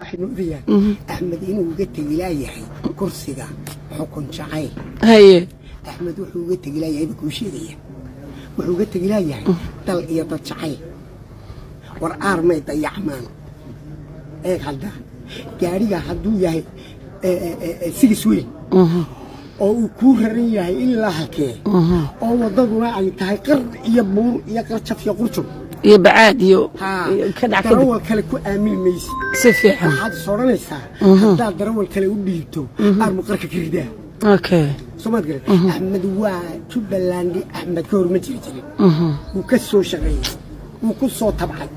waxay moodayaan Axmed inuu uga tagi laayahay kursiga xukun jacayl haye Axmed wuxuu uga tagi laayahay ku sheegaya wuxuu uga tagi laayahay dal iyo dad jacayl war armay dayacmaan hadda gaariga hadduu yahay sigis weyn oo uu ku raran yahay ilaa halkee oo wadaduna ay tahay qar iyo buur iyo qarjaf iyo qurjub iyo bacaad iyo ka dhac ka darawal kale ku aamin maysi si fiican waxaad soranaysaa haddaad darawal kale u dhiibto armu qarka ka ridaa okay soomad gale Axmed waa Jubbaland Axmed ka horma jirin uu ka soo shaqeeyay uu ku soo tabcay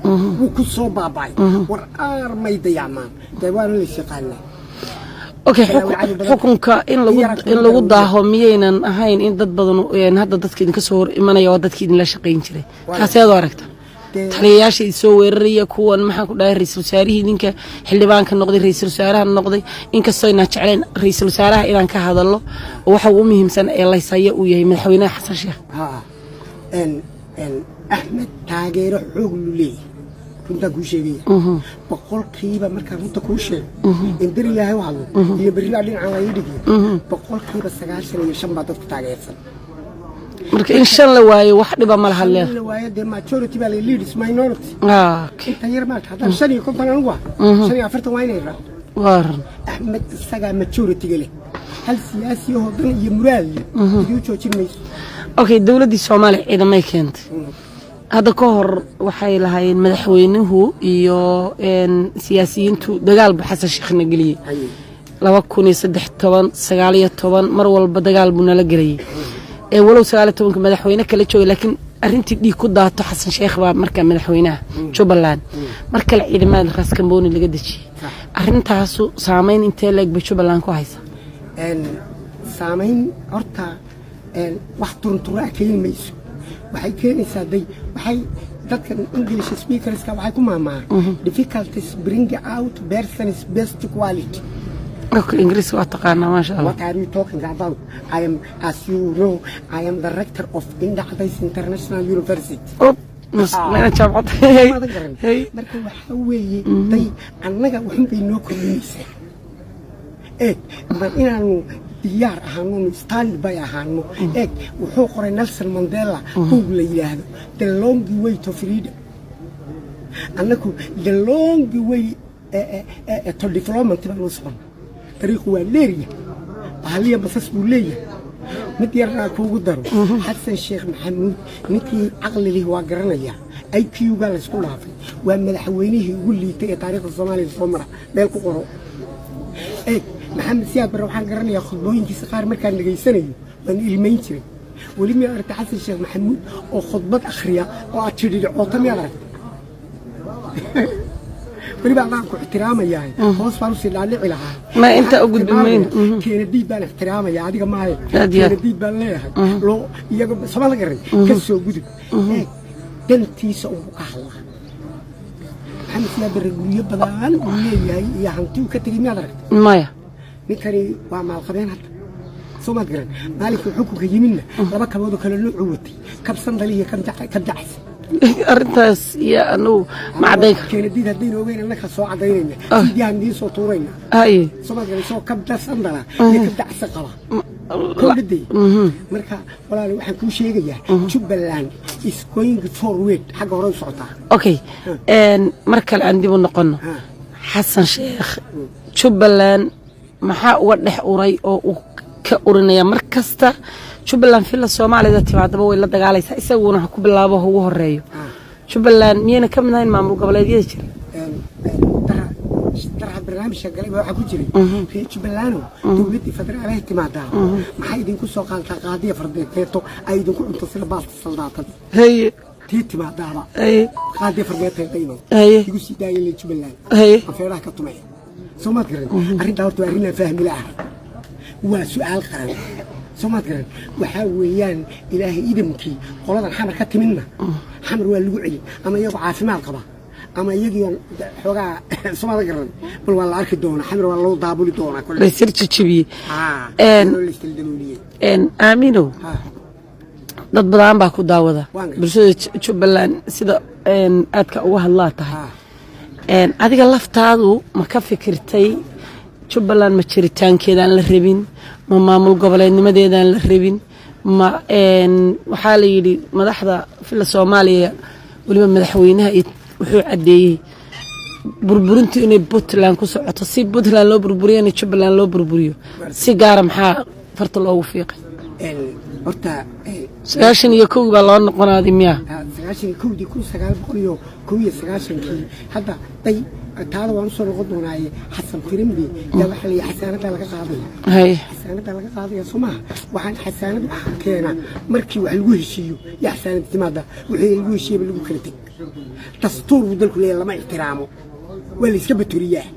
uu ku soo baabay war armay dayacmaan dawaan la shaqaynaa okay xukunka in lagu daaho miyaynan ahayn in dad badan hadda dadka idinka soo hor imanaya oo dadka idin la shaqeyn jiray taasiyad aragta taliyayaasha soo weeraraya kuwan maxaa ku dhahay ra'iisul wasaarihii ninka xildhibaanka noqday ra'iisul wasaaraha noqday inkastoo inaan jeclayn ra'iisul wasaaraha inaan ka hadallo waxa ugu muhiimsan ee la sayo uu yahay madaxweynaha Xasan Sheekh Axmed taageero xoog luley runta ku sheegay boqolkiiba marka runta ku sheeg in dir ilaahay waxa iyo bariila dhinaca ay dhigay boqolkiiba 95 baa dadku taageersan marka in shan la waayo wax dhiba ma laha leeyahay la waayo de majority baa leaders minority tayar ma hadda shan iyo konton anigu shan iyo afartan waa inay war Axmed isaga majority gale hal siyaasi oo dan iyo muraal iyo joojin mayso okay dawladda Soomaaliya ciidamay keentay هذا كهر وحي لهاي مدحوينه iyo siyaasiyiintu dagaal bu Xasan Sheekh nagaliyay 2013 19 mar walba dagaal buu nala galay walow 19 madaxweyne kala joogay laakiin arintii dhig ku daato Xasan Sheekh baa marka madaxweynaha Jubbaland marka la ciidamada Raaskambooni laga dajiyay arintaas saameyn intee leeg bay Jubbaland ku haysa saameyn horta wax turuntura keenayso waxay keenaysaa day waxay dadka English speakers ka waxay ku maamaa difficulties bring out person's best quality okay English waa taqaana ma sha Allah what are you talking about I am as you know I am the rector of Indahdays International University mana jaamacad marka waxa weeye day annaga waxun bay noo kordhinaysaa ma inaanu diyaar ahaano stand by ahaano wuxuu qoray Nelson Mandela uu la yiraahdo the long way to freedom annaku the long way to development baa soo tariiq waa leeriya bahaliya basas buu leeyahay mid yarna kuugu daro Xasan Sheekh Maxamuud ninkii aqli leh waa garanaya IQ ga la isku dhaafay waa madaxweynihii ugu liitay ee taariikhda Soomaaliya soo mara meel ku qoro محمد سياد بروحان قرني ياخذ بوين كيس قار مركان نجيسني من المينتري ولم يعرف حسن الشيخ محمود أو خطبات أخرية أو أتشري عطمي على ولي بعض عنكم احترامه يعني خلاص فاروس اللي عليه على ما أنت أقول بمين كان الديد بان احترامه يا عادي ما هي كان الديد بان ليه لو يجب سبحان الله قرني كسر وجود دنتي سو كحلا محمد سياد بالرجولية بدان وليه يا هنتي وكتري ما درك مايا نكري ومع القبيان هذا ثم قرن مالك الحكم كيمنا لما كبودو كلا نوعوتي كبسن دليه كدعس أرنتاس يا أنو مع ذيك كان الدين الدين وين أنك سو عدينا سيدي عندي سو طورينا أي ثم قرن سو كبدس أندلا كدعس قلا كل دي مركا ولا لو حكوا شيء جيا Jubbaland is going forward حق ورا صوتها أوكي مركل عندي بنقلنا حسن شيخ Jubbaland maxaa uga dhex uray oo uu ka urinaya markasta Jubbaland fil Soomaaliya timaadaba way la dagaalaysaa isaguna ku bilaabo ugu horeeyo Jubbaland miyana ka mid ahayn maamul goboleedyada jira tara barnaamijka galay waxa ku jiray Jubbaland dawladda federaalka timaada maxay idinku soo qaadtaa qaadiya fardeeto ay idinku cunto sida baasta saldaatad hay timaada hay qaadiya fardeeto qaymo igu sii daayay Jubbaland afeeraha ka tumay سومات كرن أريد أورتو أرينا فهم لا وسؤال قرن سومات كرن وحاويان إلهي إدمكي قلنا الحمر كت منا حمر والوعي أما يبغى عافمال قبا أما يجي حوجا سومات كرن بل والله أركض دونا حمر والله ضابولي دونا كل بيصير تشبي إن آمينو dad badan baa ku daawada bulshada Jubbaland sida aadka uga hadlaa tahay adiga laftaadu ma ka fikirtay Jubbaland ma jiritaankeedaan la rabin ma maamul goboleednimadeedaan la rabin ma waxaa la yidhi madaxda fila Soomaaliya waliba madaxweynaha wuxuu cadeeyay burburintu inay Puntland ku socoto si Puntland loo burburiyo in Jubbaland loo burburiyo si gaar ah maxaa farta loogu fiiqay horta 91 baa loo noqonaaday miya 91 ku 999 hadda day taada waan soo noqon doonaaye xasan firimbi yaa waxa la xasaanada laga qaaday xasaanada laga qaaday Soomaa waxaan xasaanad keena markii wax lagu heshiiyo ya xasaanad timaada wixii lagu heshiiyo lagu kala tag dastuur dalku leeyahay lama ixtiraamo wala iska baturiyaa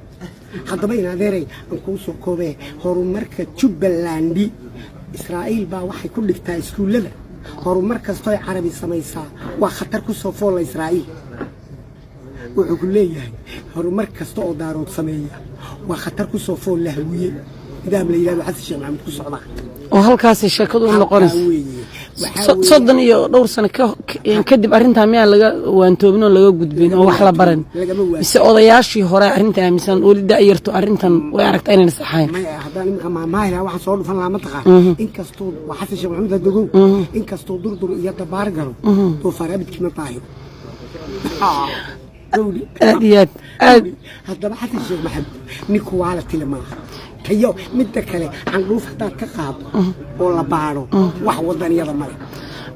haddaba in adeeray aan ku soo koobay horumarka Jubbaland Israa'iil baa waxay ku dhigtaa iskuulada horumar kasto ay Carabi samaysaa waa khatar ku soo fool Israa'iil wuxuu ku leeyahay horumar kasto oo daarood sameeya waa khatar ku soo fool Lahwiye nidaam la yiraahdo Xasan Sheekh Maxamed ku socda oo halkaas sheekadu u noqonaysa soddon iyo dhowr sano kadib arrinta miyaa laga waantoobin oo laga gudbin oo wax la baran mise odayaashii hore arrinta aaminsan wali daayirto arrintan way aragtaa inay saxayn haddaan imika maamaayna waxaan soo dhufan lahaa mataqaan inkastoo waa Xasan Sheekh Maxamed dagow inkastoo durdur iyo dabaar galo oo faraabidkii ma tahay aad haddaba Xasan Sheekh Maxamed ninku waa la tilmaa kayo midda kale aan dhuuf hadaad ka qaado oo la baaro wax wadaniyada male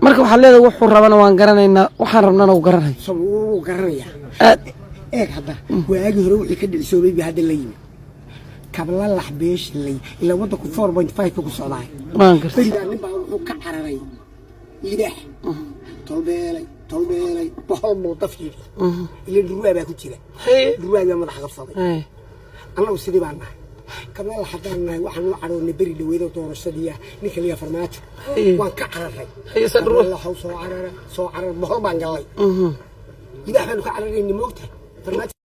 marka waxa leedahay wuxuu rabana waan garanaynaa waxaan rabnana uu garanay soo garanaya hadda waagi hore wixii ka dhicisoobay bi hadda la yimi kabla laxbeesh lay ila wada ku 4.5 ku socdaa waan gartay nin baa wuxuu ka cararay lidax tolbeelay boqol muudafii ila duruwa baa ku jira duruwa madax qabsaday annagu sidii baan nahay kabla la xadaanay waxaan u caroonay bari dhaweedo doorashadiya ninka liya farmaajo waan ka cararay la soo carar boqol baan galay lidax baan ka cararay moogta farmaajo